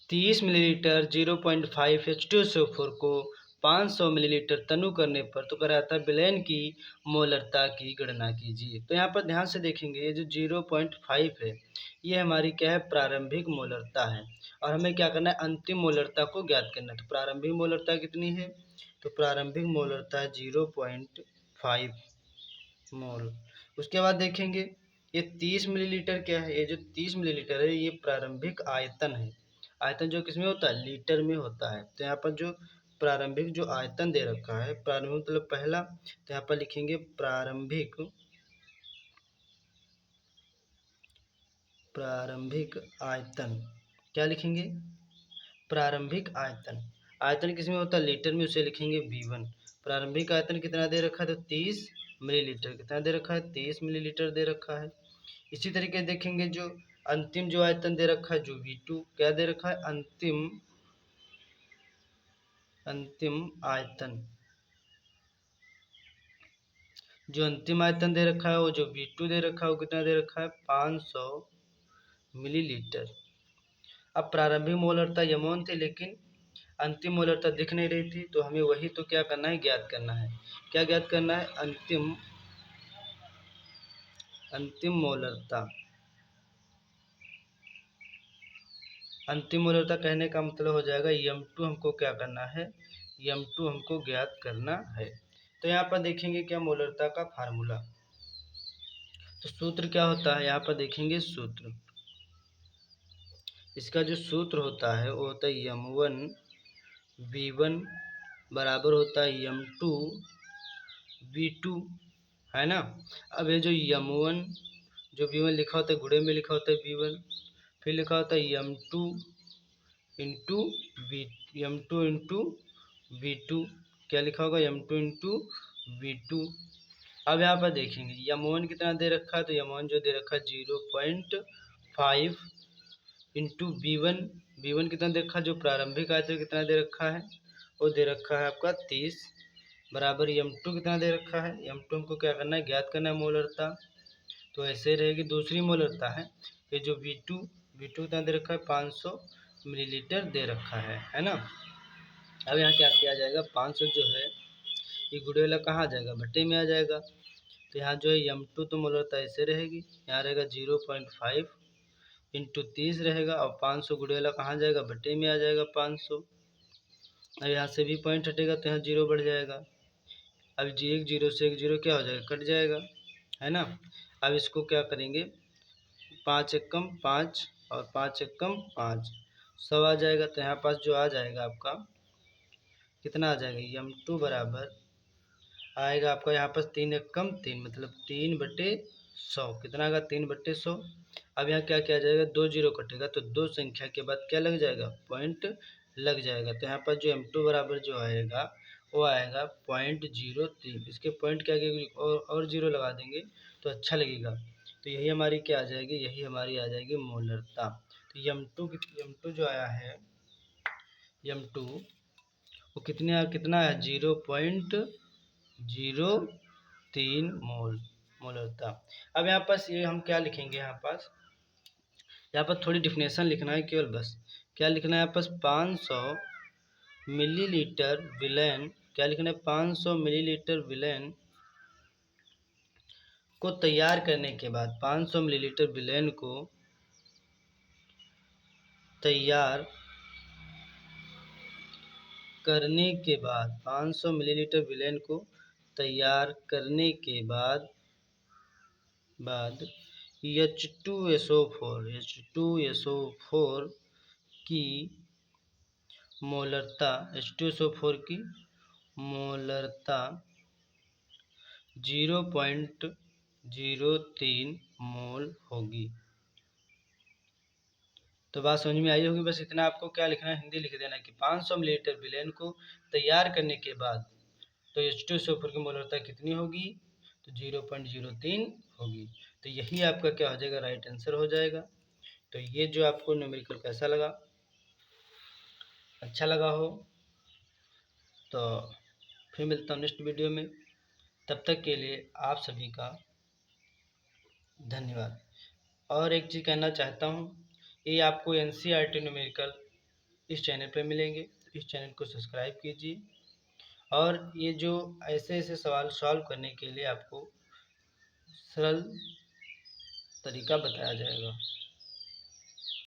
30 millilitre 0.5 H2SO4 को 500 millilitre तनु करने पर तो कराता विलयन की मोलरता की गणना कीजिए। तो यहाँ पर ध्यान से देखेंगे, ये जो 0.5 है ये हमारी क्या है, प्रारंभिक मोलरता है, और हमें क्या करना है, अंतिम मोलरता को ज्ञात करना है। तो प्रारंभिक मोलरता कितनी है, तो प्रारंभिक मोलरता 0.5 मोल। उसके बाद देखेंगे ये 30 मिलीलीटर क्या है, ये जो 30 मिलीलीटर है ये प्रारंभिक आयतन है। आयतन जो किसमें होता है, लीटर में होता है। तो यहाँ पर जो प्रारंभिक जो आयतन दे रखा है, प्रारंभिक मतलब पहला, तो यहाँ पर लिखेंगे प्रारंभिक आयतन। क्या लिखेंगे, प्रारंभिक आयतन। आयतन किसमें होता है, लीटर में, उसे लिखेंगे V1। प्रारंभिक आयतन कितना दे रखा है, तो 30 मिलीलीटर। कितना दे रखा है, 30 मिलीलीटर दे रखा है। इसी तरीके देखेंगे जो अंतिम जो आयतन दे रखा है, जो V2, क्या दे रखा है, अंतिम आयतन। जो अंतिम आयतन दे रखा है वो जो V2 दे रखा है वो कितना दे रखा है, 500 मिलीलीटर। अब प्रारंभिक मोलरता यमोन थी, लेकिन अंतिम मोलरता दिख नहीं रही थी, तो हमें वही तो क्या करना है, ज्ञात करना है। क्या ज्ञात करना है, अंतिम मोलरता। अंतिम मोलरता कहने का मतलब हो जाएगा M2 हमको क्या करना है, M2 हमको ज्ञात करना है। तो यहाँ पर देखेंगे क्या, मोलरता का फार्मूला। तो सूत्र क्या होता है, यहाँ पर देखेंगे सूत्र। इसका जो सूत्र होता है वो होता है M1 V1 बराबर होता है M2 V2, है ना। अब ये जो M1 जो V1 लिखा होता है, गुणे में लिखा होता है V1, फिर लिखा होता है M2 इंटू V2, क्या लिखा होगा, M2 इंटू V2। अब यहाँ पर देखेंगे M1 कितना दे रखा है, तो M1 जो दे रखा है 0.5 इंटू V1 कितना दे रखा है, जो प्रारंभिक आयतन कितना दे रखा है, वो दे रखा है आपका 30, बराबर M2 कितना दे रखा है, M2 हमको क्या करना है, ज्ञात करना है मोलरता। तो ऐसे रहेगी। दूसरी मोलरता है ये जो V2 कितना दे रखा है, 500 मिलीलीटर दे रखा है ना। अब यहाँ क्या किया जाएगा, 500 जो है ये गुड़ेला कहाँ आ जाएगा, भट्टे में आ जाएगा। तो यहाँ जो है M2 तो मोलरता ऐसे रहेगी, यहाँ रहेगा 0.5 इंटू 30 रहेगा, और 500 गुड़ेला कहाँ जाएगा, भट्टे में आ जाएगा 500। अब यहाँ से भी पॉइंट हटेगा तो यहाँ 0 बढ़ जाएगा। अब एक जीरो से एक जीरो क्या हो जाएगा, कट जाएगा, है ना। अब इसको क्या करेंगे, 5 एकम 5 और 5 एकम 5, 100 आ जाएगा। तो यहाँ पास जो आ जाएगा आपका कितना आ जाएगा, M2 बराबर आएगा आपका यहाँ पास 3 एकम 3, मतलब 3/100। कितना आएगा, 3/100। अब यहाँ क्या किया जाएगा, 2 जीरो कटेगा तो 2 संख्या के बाद क्या लग जाएगा, पॉइंट लग जाएगा। तो यहाँ पर जो M2 बराबर जो आएगा वो आएगा 0.03। इसके पॉइंट क्या और जीरो लगा देंगे तो अच्छा लगेगा। तो यही हमारी क्या आ जाएगी, यही हमारी आ जाएगी मोलरता। तो M2 जो आया है, M2 वो कितना है, 0.03 मोलरता। अब यहाँ पास ये हम क्या लिखेंगे, यहाँ पर थोड़ी डिफिनेशन लिखना है केवल, बस क्या लिखना है यहाँ पास, 500 मिलीलीटर विलयन, क्या लिखना है, 500 मिलीलीटर विलयन को तैयार करने के बाद, 500 मिलीलीटर विलयन को तैयार करने के बाद, 500 मिलीलीटर विलयन को तैयार करने के बाद H2SO4 की मोलरता, H2SO4 की मोलरता 0.03 मोल होगी। तो बात समझ में आई होगी। बस इतना आपको क्या लिखना है, हिंदी लिख देना कि 500 मिलीलीटर विलयन को तैयार करने के बाद तो H2SO4 की मोलरता कितनी होगी, तो 0.03 होगी। तो यही आपका क्या हो जाएगा, राइट आंसर हो जाएगा। तो ये जो आपको न्यूमेरिकल कैसा लगा, अच्छा लगा हो तो फिर मिलता हूँ नेक्स्ट वीडियो में। तब तक के लिए आप सभी का धन्यवाद। और एक चीज़ कहना चाहता हूँ, ये आपको NCERT न्यूमेरिकल इस चैनल पर मिलेंगे। तो इस चैनल को सब्सक्राइब कीजिए और ये जो ऐसे ऐसे सवाल सॉल्व करने के लिए आपको सरल तरीका बताया जाएगा।